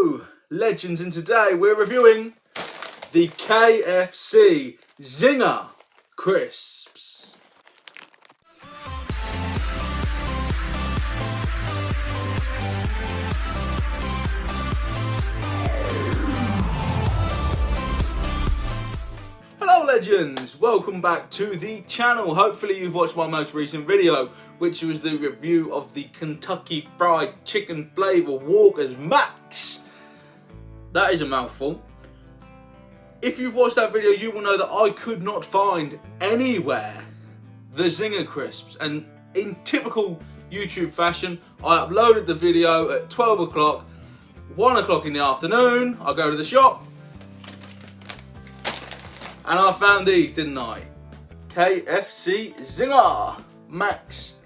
Hello, legends, and today we're reviewing the KFC Zinger crisps. Hello legends, welcome back to the channel. Hopefully you've watched my most recent video, which was the review of the Kentucky Fried Chicken flavour Walker's Max. That is a mouthful. If you've watched that video, you will know that I could not find anywhere the Zinger crisps, and in typical YouTube fashion, I uploaded the video at 12 o'clock, 1 o'clock in the afternoon. I go to the shop, and I found these, didn't I? KFC Zinger Max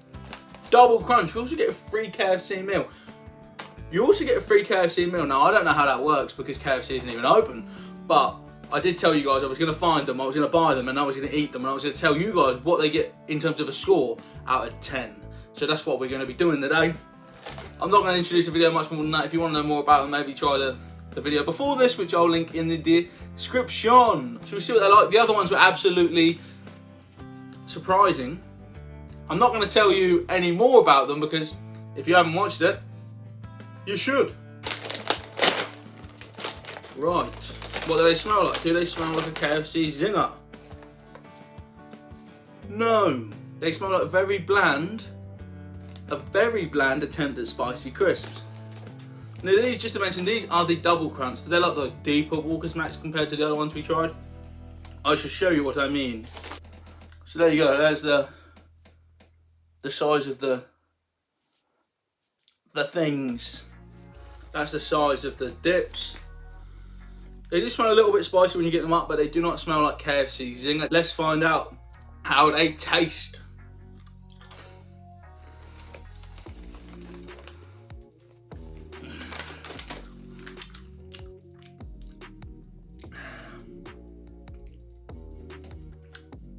Double Crunch. You also get a free KFC meal. You also get a free KFC meal. Now, I don't know how that works because KFC isn't even open, but I did tell you guys I was going to find them, I was going to buy them, and I was going to eat them, and I was going to tell you guys what they get in terms of a score out of 10. So that's what we're going to be doing today. I'm not going to introduce the video much more than that. If you want to know more about them, maybe try the video before this, which I'll link in the description. Shall we see what they're like? The other ones were absolutely surprising. I'm not going to tell you any more about them because if you haven't watched it, you should. Right, what do they smell like? Do they smell like a KFC Zinger? No, they smell like a very bland attempt at spicy crisps. Now these, just to mention, these are the double crunch. They're like the deeper Walker's Max compared to the other ones we tried. I shall show you what I mean. So there you go, there's the size of the things. That's the size of the dips. They do smell a little bit spicy when you get them up, but they do not smell like KFC Zinger. Let's find out how they taste.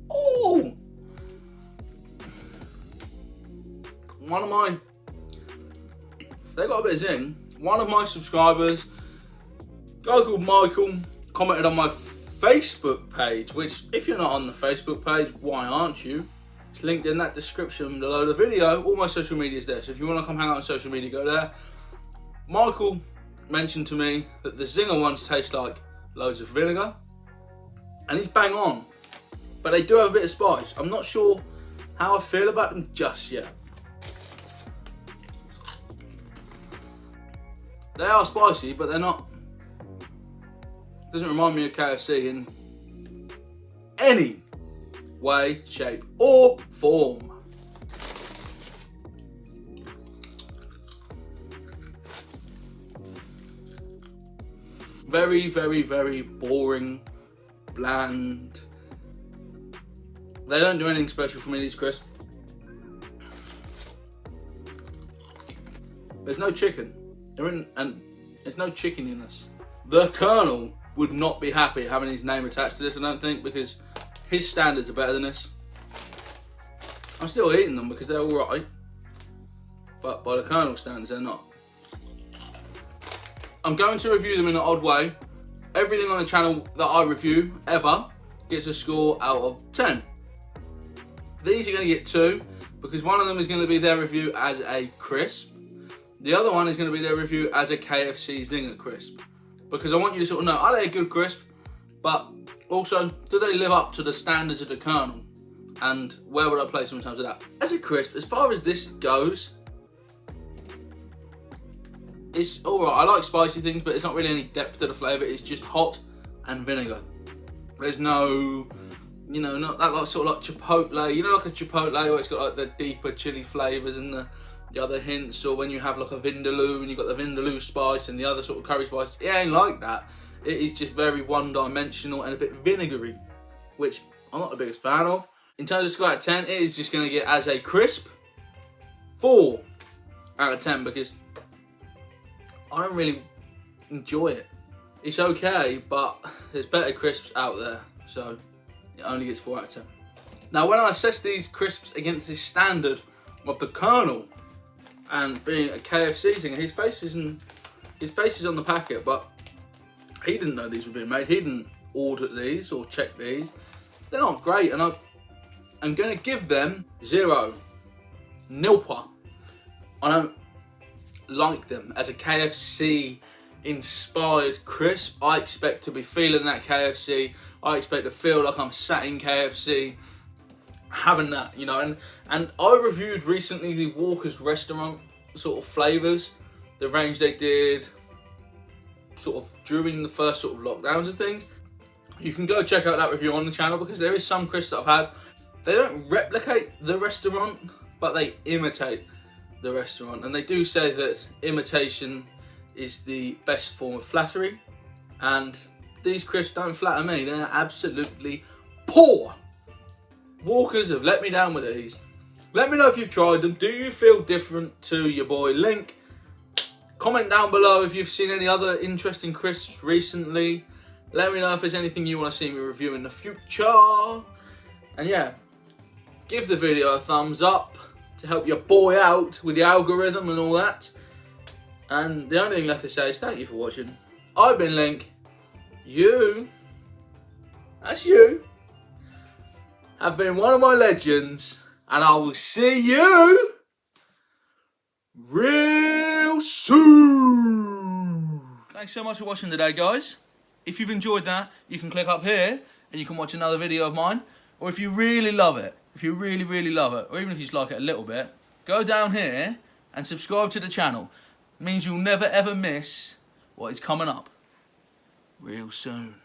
Oh! They got a bit of zing. One of my subscribers, a guy called Michael, commented on my Facebook page, which if you're not on the Facebook page, why aren't you? It's linked in that description below the video. All my social media is there, so if you want to come hang out on social media, go there. Michael mentioned to me that the Zinger ones taste like loads of vinegar, and he's bang on, but they do have a bit of spice. I'm not sure how I feel about them just yet. They are spicy, but they're not. Doesn't remind me of KFC in any way, shape, or form. Very, very, very boring, bland. They don't do anything special for me, these crisps. There's no chicken. And there's no chicken in this. The Colonel would not be happy having his name attached to this, I don't think, because his standards are better than this. I'm still eating them because they're alright, but by the Colonel standards, they're not. I'm going to review them in an odd way. Everything on the channel that I review, ever, gets a score out of 10. These are going to get 2, because one of them is going to be their review as a crisp. The other one is going to be their review as a KFC Zinger crisp. Because I want you to sort of know, are they a good crisp? But also, do they live up to the standards of the Colonel? And where would I place them in terms of that? As a crisp, as far as this goes, it's alright. I like spicy things, but it's not really any depth to the flavour. It's just hot and vinegar. There's no, you know, not that like sort of like chipotle. You know, like a chipotle where it's got like the deeper chili flavours and the other hints, or when you have like a vindaloo and you've got the vindaloo spice and the other sort of curry spice. It ain't like that. It is just very one-dimensional and a bit vinegary, which I'm not the biggest fan of. In terms of score out of 10, it is just going to get, as a crisp, 4 out of 10, because I don't really enjoy it. It's okay, but there's better crisps out there, so it only gets 4 out of 10. Now, when I assess these crisps against the standard of the Colonel, and being a KFC Zinger, his face isn't His face is on the packet, but he didn't know these were being made. He didn't order these or check these. They're not great, and I'm going to give them 0. Nilpa. I don't like them as a KFC inspired crisp. I expect to be feeling that KFC. I expect to feel like I'm sat in KFC having that, you know. And I reviewed recently the Walker's restaurant sort of flavours, the range they did sort of during the first sort of lockdowns and things. You can go check out that review on the channel, because there is some crisps that I've had. They don't replicate the restaurant, but they imitate the restaurant. And they do say that imitation is the best form of flattery. And these crisps don't flatter me. They're absolutely poor. Walkers have let me down with these. Let me know if you've tried them. Do you feel different to your boy Link? Comment down below if you've seen any other interesting crisps recently. Let me know if there's anything you want to see me review in the future. And yeah, give the video a thumbs up to help your boy out with the algorithm and all that. And the only thing left to say is thank you for watching. I've been Link. You, that's you, have been one of my legends. And I will see you real soon. Thanks so much for watching today, guys. If you've enjoyed that, you can click up here and you can watch another video of mine. Or if you really love it, if you really love it, or even if you just like it a little bit, go down here and subscribe to the channel. It means you'll never ever miss what is coming up real soon.